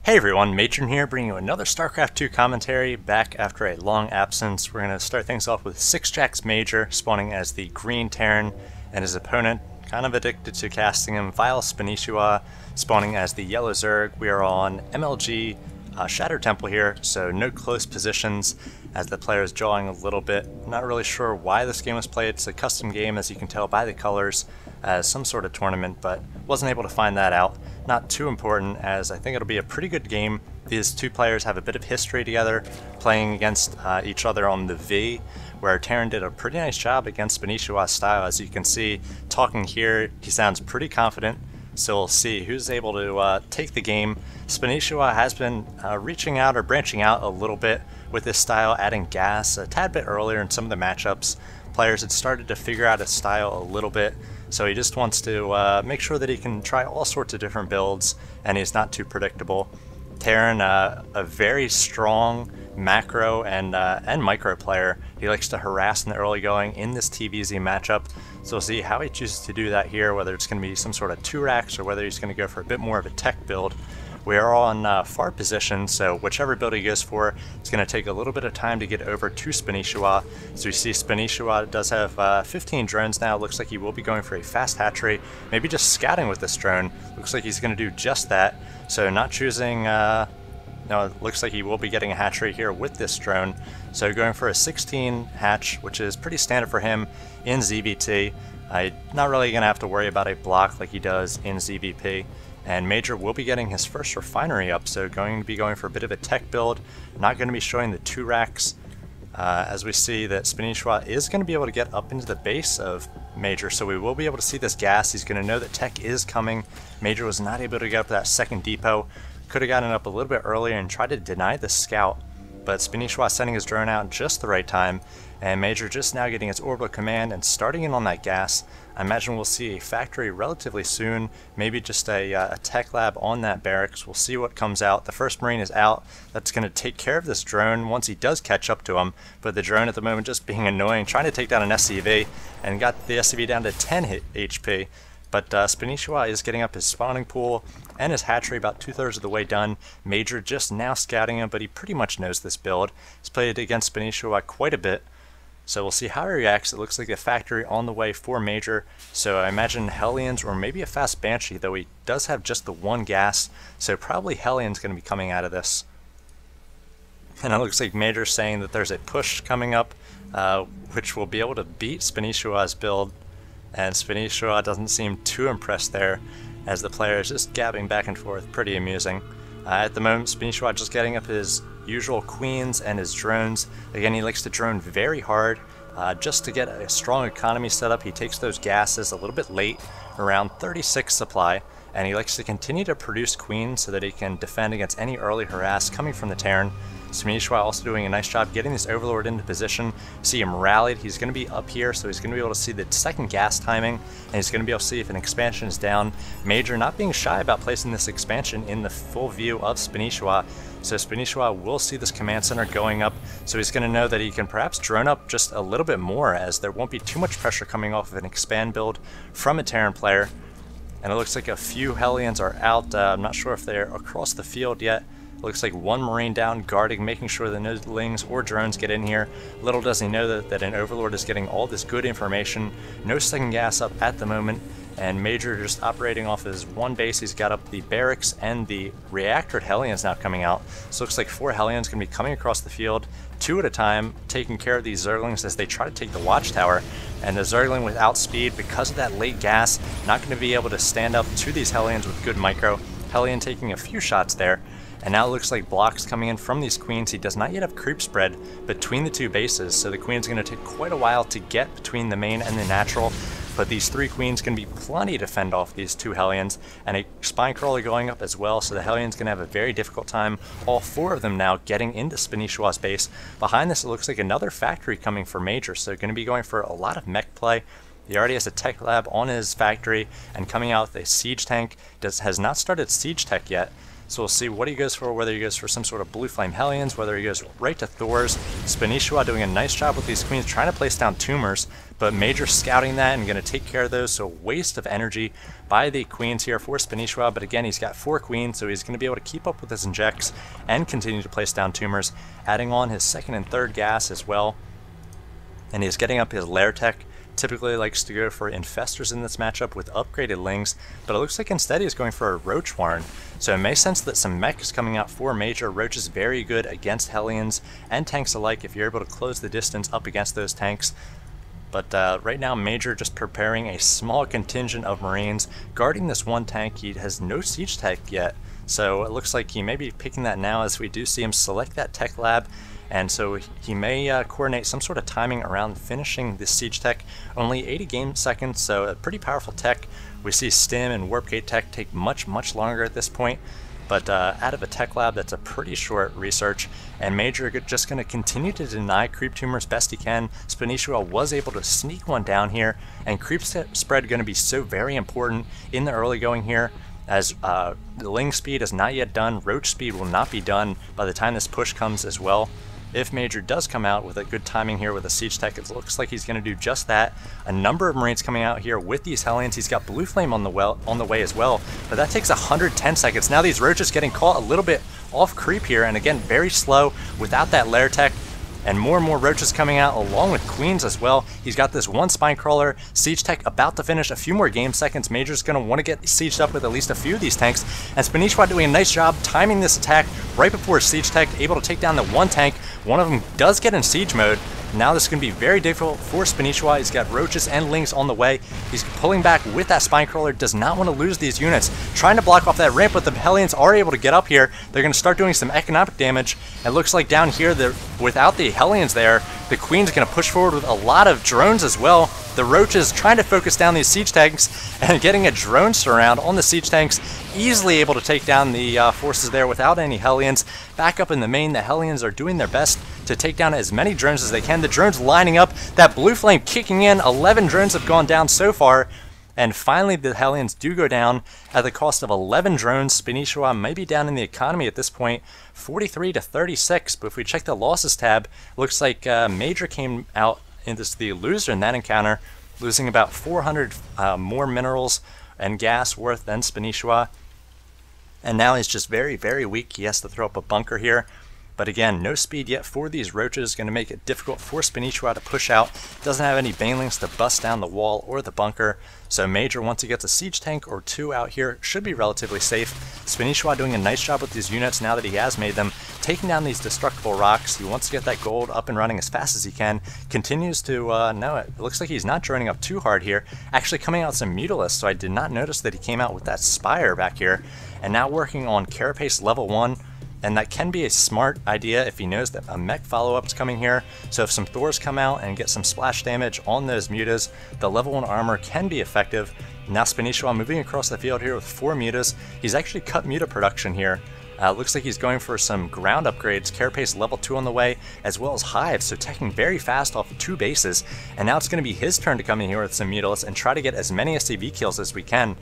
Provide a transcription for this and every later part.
Hey everyone, Matron here, bringing you another StarCraft 2 commentary, back after a long absence. We're going to start things off with sixjaxMajor spawning as the green Terran, and his opponent, kind of addicted to casting him, VileSpanishiwa, spawning as the yellow Zerg. We are on MLG Shadow Temple here, so no close positions as the player is drawing a little bit. Not really sure why this game was played. It's a custom game, as you can tell by the colors, as some sort of tournament, but wasn't able to find that out. Not too important, as I think it'll be a pretty good game. These two players have a bit of history together, playing against each other on the V, where Terran did a pretty nice job against Spanishiwa's style. As you can see, talking here, he sounds pretty confident, so we'll see who's able to take the game. Spanishiwa has been reaching out or branching out a little bit with his style, adding gas a tad bit earlier in some of the matchups. Players had started to figure out his style a little bit, so he just wants to make sure that he can try all sorts of different builds and he's not too predictable. Terran, a very strong macro and micro player. He likes to harass in the early going in this TVZ matchup, so we'll see how he chooses to do that here, whether it's going to be some sort of 2-racks or whether he's going to go for a bit more of a tech build. We are on far position, so whichever build he goes for, it's going to take a little bit of time to get over to Spanishiwa. So we see Spanishiwa does have 15 drones now. Looks like he will be going for a fast hatchery, maybe just scouting with this drone. Looks like he's going to do just that. So not choosing, no, it looks like he will be getting a hatchery here with this drone. So going for a 16 hatch, which is pretty standard for him in ZVT. Not really going to have to worry about a block like he does in ZVP. And Major will be getting his first refinery up, so going to be going for a bit of a tech build. Not going to be showing the 2-racks, as we see that Spanishiwa is going to be able to get up into the base of Major, so we will be able to see this gas. He's going to know that tech is coming. Major was not able to get up that second depot. Could have gotten up a little bit earlier and tried to deny the scout, but Spanishiwa sending his drone out just the right time, and Major just now getting his orbital command and starting in on that gas. I imagine we'll see a factory relatively soon, maybe just a tech lab on that barracks. We'll see what comes out. The first Marine is out. That's going to take care of this drone once he does catch up to him, but the drone at the moment just being annoying, trying to take down an SCV, and got the SCV down to 10 HP. But Spanishiwa is getting up his spawning pool and his hatchery about 2/3 of the way done. Major just now scouting him, but he pretty much knows this build. He's played against Spanishiwa quite a bit, so we'll see how he reacts. It looks like a factory on the way for Major, so I imagine Hellions or maybe a fast Banshee, though he does have just the one gas, so probably Hellions going to be coming out of this. And it looks like Major saying that there's a push coming up, which will be able to beat Spanishiwa's build. And Spanishiwa doesn't seem too impressed there, as the player is just gabbing back and forth. Pretty amusing. At the moment, Spanishiwa just getting up his usual queens and his drones. Again, he likes to drone very hard, just to get a strong economy set up. He takes those gases a little bit late, around 36 supply, and he likes to continue to produce queens so that he can defend against any early harass coming from the Terran. Spanishiwa also doing a nice job getting this Overlord into position. See him rallied. He's going to be up here, so he's going to be able to see the second gas timing, and he's going to be able to see if an expansion is down. Major not being shy about placing this expansion in the full view of Spanishiwa, so Spanishiwa will see this command center going up, so he's going to know that he can perhaps drone up just a little bit more, as there won't be too much pressure coming off of an expand build from a Terran player. And it looks like a few Hellions are out. I'm not sure if they're across the field yet. Looks like one Marine down, guarding, making sure that no lings or drones get in here. Little does he know that an Overlord is getting all this good information. No second gas up at the moment, and Major just operating off his one base. He's got up the barracks and the reactor Hellions now coming out. So it looks like 4 Hellions going to be coming across the field, 2 at a time, taking care of these Zerglings as they try to take the watchtower. And the Zergling without speed, because of that late gas, not going to be able to stand up to these Hellions with good micro. Hellion taking a few shots there. And now it looks like blocks coming in from these queens. He does not yet have creep spread between the two bases, so the queen's going to take quite a while to get between the main and the natural. But these 3 queens can be plenty to fend off these 2 Hellions, and a spine crawler going up as well, so the Hellions going to have a very difficult time. All 4 of them now getting into Spanishiwa's base. Behind this, it looks like another factory coming for Major, so going to be going for a lot of mech play. He already has a tech lab on his factory, and coming out with a siege tank. Has not started siege tech yet. So we'll see what he goes for, whether he goes for some sort of Blue Flame Hellions, whether he goes right to Thors. Spanishiwa doing a nice job with these queens, trying to place down tumors, but Major scouting that and going to take care of those, so waste of energy by the queens here for Spanishiwa. But again, he's got 4 queens, so he's going to be able to keep up with his injects and continue to place down tumors, adding on his 2nd and 3rd gas as well. And he's getting up his lair tech. Typically likes to go for infestors in this matchup with upgraded lings, but it looks like instead he's going for a roach warren. So it makes sense that some mech is coming out for Major. Roach is very good against Hellions and tanks alike if you're able to close the distance up against those tanks. But right now Major just preparing a small contingent of Marines guarding this one tank. He has no siege tech yet, so it looks like he may be picking that now as we do see him select that tech lab. And so he may coordinate some sort of timing around finishing this siege tech. Only 80 game seconds, so a pretty powerful tech. We see Stim and Warp Gate tech take much longer at this point. But out of a tech lab, that's a pretty short research. And Major just going to continue to deny creep tumors best he can. Spanishiwa was able to sneak one down here. And creep spread going to be so very important in the early going here, as the ling speed is not yet done. Roach speed will not be done by the time this push comes as well. If Major does come out with a good timing here with a siege tech, it looks like he's going to do just that. A number of Marines coming out here with these Hellions. He's got Blue Flame on the way as well, but that takes 110 seconds. Now these Roaches getting caught a little bit off creep here, and again, very slow without that lair tech. And more Roaches coming out along with queens as well. He's got this one spine crawler, siege tech about to finish, a few more game seconds. Major's going to want to get sieged up with at least a few of these tanks. And Spanishiwa doing a nice job timing this attack right before siege tech, able to take down the one tank. One of them does get in siege mode. Now this is going to be very difficult for Spanishiwa. He's got Roaches and Lings on the way. He's pulling back with that spine crawler, does not want to lose these units. Trying to block off that ramp, but the Hellions are able to get up here. They're going to start doing some economic damage. It looks like down here, without the Hellions there, the Queen's going to push forward with a lot of drones as well. The Roaches trying to focus down these siege tanks and getting a drone surround on the siege tanks. Easily able to take down the forces there without any Hellions. Back up in the main, the Hellions are doing their best to take down as many drones as they can. The drones lining up, that Blue Flame kicking in. 11 drones have gone down so far. And finally, the Hellions do go down at the cost of 11 drones. Spanishiwa may be down in the economy at this point, 43 to 36. But if we check the losses tab, looks like Major came out into the loser in that encounter, losing about 400 more minerals and gas worth than Spanishiwa. And now he's just very weak. He has to throw up a bunker here. But again, no speed yet for these Roaches, going to make it difficult for Spanishiwa to push out. Doesn't have any banelings to bust down the wall or the bunker. So Major, once he gets a siege tank or 2 out here, should be relatively safe. Spanishiwa doing a nice job with these units now that he has made them. Taking down these destructible rocks. He wants to get that gold up and running as fast as he can. Continues to, no, it looks like he's not droning up too hard here. Actually coming out some Mutalisks, so I did not notice that he came out with that Spire back here. And now working on Carapace level 1. And that can be a smart idea if he knows that a mech follow-up is coming here. So if some Thors come out and get some splash damage on those mutas, the level 1 armor can be effective. Now Spanishiwa moving across the field here with 4 mutas. He's actually cut muta production here. Looks like he's going for some ground upgrades. Carapace level 2 on the way, as well as hives, so teching very fast off of 2 bases. And now it's going to be his turn to come in here with some Mutalisks and try to get as many SCV kills as we can.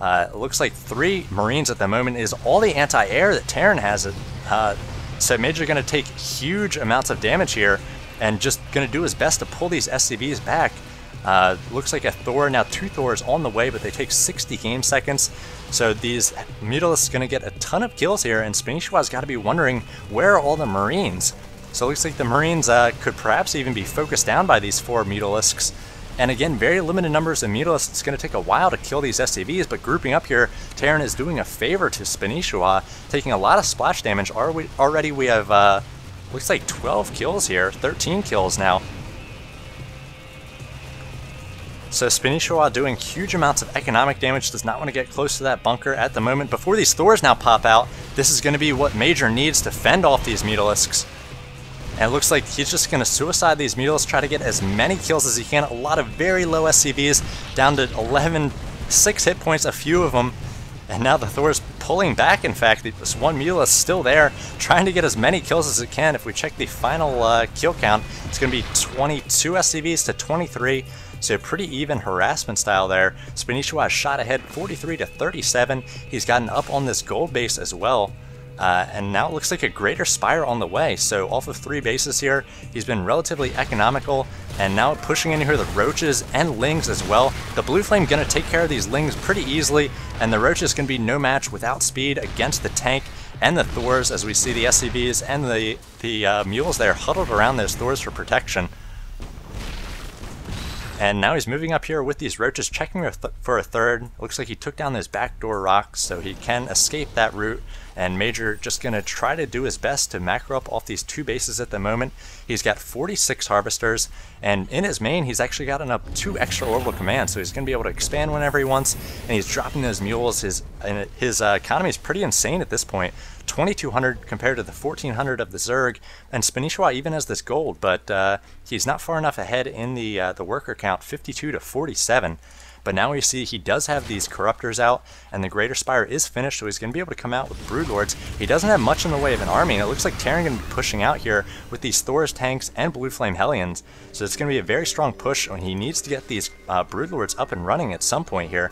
It looks like 3 Marines at the moment is all the anti-air that Terran has. So Major going to take huge amounts of damage here and just going to do his best to pull these SCVs back. Looks like a Thor, now 2 Thors on the way, but they take 60 game seconds. So these Mutalisks going to get a ton of kills here, and Spanishiwa's got to be wondering, where are all the Marines? So it looks like the Marines could perhaps even be focused down by these 4 Mutalisks. And again, very limited numbers of Mutalisks. It's going to take a while to kill these SCVs, but grouping up here, Terran is doing a favor to Spanishiwa, taking a lot of splash damage. Already we have, looks like 12 kills here, 13 kills now. So Spanishiwa doing huge amounts of economic damage, does not want to get close to that bunker at the moment. Before these Thors now pop out, this is going to be what Major needs to fend off these Mutalisks. And it looks like he's just going to suicide these Mutalisks, try to get as many kills as he can. A lot of very low SCVs, down to 11, 6 hit points, a few of them. And now the Thor's pulling back, in fact. This one Mutalisk still there, trying to get as many kills as it can. If we check the final kill count, it's going to be 22 SCVs to 23. So pretty even harassment style there. Spanishiwa shot ahead 43 to 37. He's gotten up on this gold base as well. And now it looks like a greater spire on the way. So off of 3 bases here, he's been relatively economical, and now pushing in here the roaches and lings as well. The blue flame gonna take care of these lings pretty easily, and the roaches can be no match without speed against the tank and the Thors, as we see the SCVs and the mules there huddled around those Thors for protection. And now he's moving up here with these roaches, checking for a third. Looks like he took down those backdoor rocks, so he can escape that route. And Major just going to try to do his best to macro up off these 2 bases at the moment. He's got 46 harvesters, and in his main, he's actually gotten up 2 extra orbital commands, so he's going to be able to expand whenever he wants, and he's dropping those mules. His economy is pretty insane at this point. 2,200 compared to the 1,400 of the Zerg, and Spanishiwa even has this gold, but he's not far enough ahead in the worker count, 52 to 47. But now we see he does have these corruptors out, and the Greater Spire is finished, so he's going to be able to come out with Broodlords. He doesn't have much in the way of an army, and it looks like Terran going to be pushing out here with these Thors tanks and Blue Flame Hellions. So it's going to be a very strong push, and he needs to get these Broodlords up and running at some point here.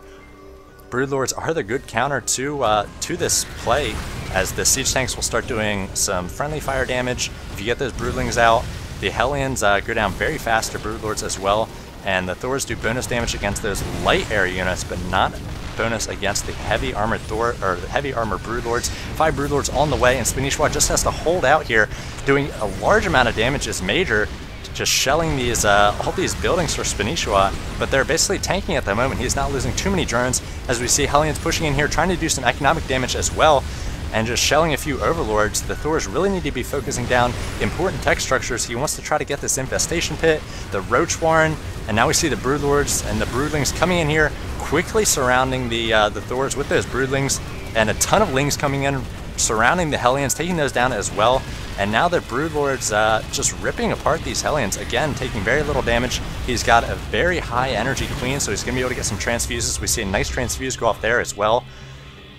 Broodlords are the good counter to this play, as the siege tanks will start doing some friendly fire damage. If you get those Broodlings out, the Hellions go down very fast to Broodlords as well. And the Thors do bonus damage against those light area units, but not bonus against the heavy armored Thor or the heavy armored Broodlords. 5 Broodlords on the way, and Spanishiwa just has to hold out here, doing a large amount of damage as Major, just shelling these all these buildings for Spanishiwa. But they're basically tanking at the moment. He's not losing too many drones, as we see Hellions pushing in here, trying to do some economic damage as well, and just shelling a few overlords. The Thors really need to be focusing down important tech structures. He wants to try to get this infestation pit, the roach warren, and now we see the Broodlords and the Broodlings coming in here, quickly surrounding the Thors with those Broodlings, and a ton of Lings coming in, surrounding the Hellions, taking those down as well. And now the Broodlords just ripping apart these Hellions, again taking very little damage. He's got a very high energy queen, so he's going to be able to get some transfuses. We see a nice transfuse go off there as well.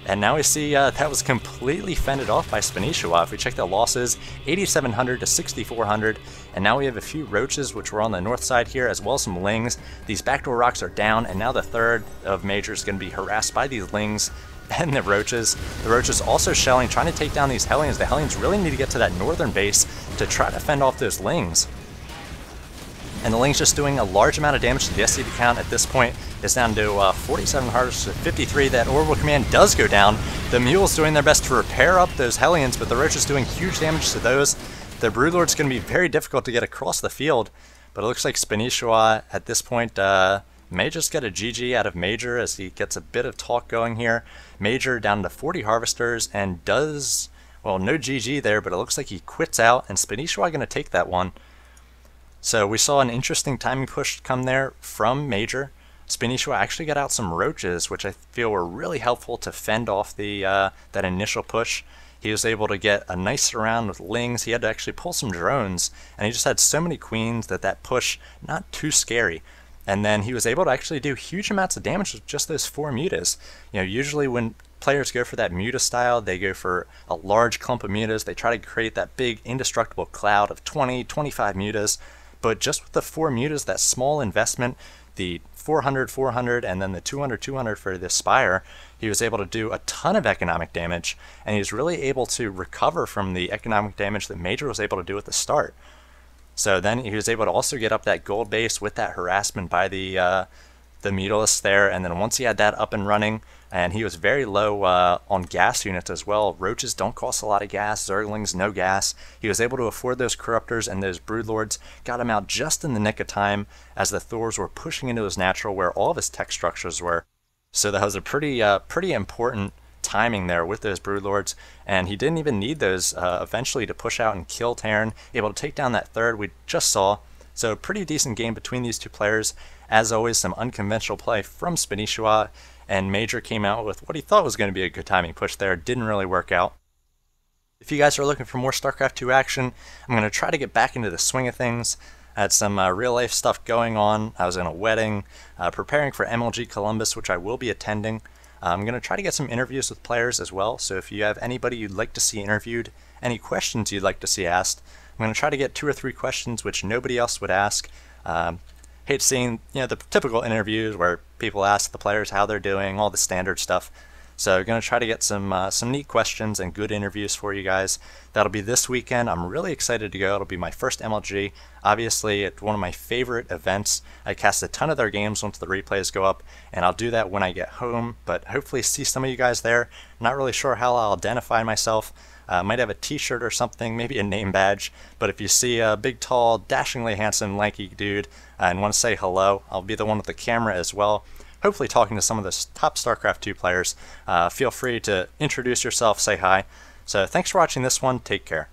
And now we see that was completely fended off by Spanishiwa. If we check the losses, 8,700 to 6,400. And now we have a few roaches, which were on the north side here, as well as some lings. These backdoor rocks are down, and now the third of Major is going to be harassed by these lings and the roaches. The roaches also shelling, trying to take down these Hellions. The Hellions really need to get to that northern base to try to fend off those lings. And the Ling's just doing a large amount of damage to the SCV count at this point. It's down to 47 harvests to 53. That orbital command does go down. The Mule's doing their best to repair up those Hellions, but the Roach is doing huge damage to those. The Broodlord's going to be very difficult to get across the field, but it looks like Spanishiwa at this point may just get a GG out of Major, as he gets a bit of talk going here. Major down to 40 harvesters and does, well, no GG there, but it looks like he quits out, and Spanishiwa going to take that one. So we saw an interesting timing push come there from Major. Spanishiwa actually got out some roaches, which I feel were really helpful to fend off the that initial push. He was able to get a nice surround with lings. He had to actually pull some drones, and he just had so many queens that push, not too scary. And then he was able to actually do huge amounts of damage with just those 4 mutas. You know, usually when players go for that muta style, they go for a large clump of mutas. They try to create that big indestructible cloud of 20, 25 mutas. But just with the 4 mutas, that small investment, the 400, 400, and then the 200, 200 for the Spire, he was able to do a ton of economic damage, and he was really able to recover from the economic damage that Major was able to do at the start. So then he was able to also get up that gold base with that harassment by the Mutalists there, and then once he had that up and running, and he was very low on gas units as well. Roaches don't cost a lot of gas, Zerglings no gas. He was able to afford those Corruptors, and those Broodlords got him out just in the nick of time as the Thors were pushing into his natural where all of his tech structures were. So that was a pretty important timing there with those Broodlords, and he didn't even need those eventually to push out and kill Terran, able to take down that third we just saw. So pretty decent game between these two players. As always, some unconventional play from Spanishiwa, and Major came out with what he thought was going to be a good timing push there. Didn't really work out. If you guys are looking for more StarCraft 2 action, I'm going to try to get back into the swing of things. I had some real life stuff going on. I was in a wedding, preparing for MLG Columbus, which I will be attending. I'm going to try to get some interviews with players as well, so if you have anybody you'd like to see interviewed, any questions you'd like to see asked, I'm going to try to get 2 or 3 questions which nobody else would ask. hate seeing, the typical interviews where people ask the players how they're doing, all the standard stuff. So going to try to get some neat questions and good interviews for you guys. That'll be this weekend. I'm really excited to go. It'll be my first MLG. Obviously, it's one of my favorite events. I cast a ton of their games once the replays go up, and I'll do that when I get home, but hopefully see some of you guys there. Not really sure how I'll identify myself. Might have a t-shirt or something, maybe a name badge, but if you see a big, tall, dashingly handsome, lanky dude and want to say hello, I'll be the one with the camera as well. Hopefully talking to some of the top StarCraft 2 players. Feel free to introduce yourself, say hi. So thanks for watching this one. Take care.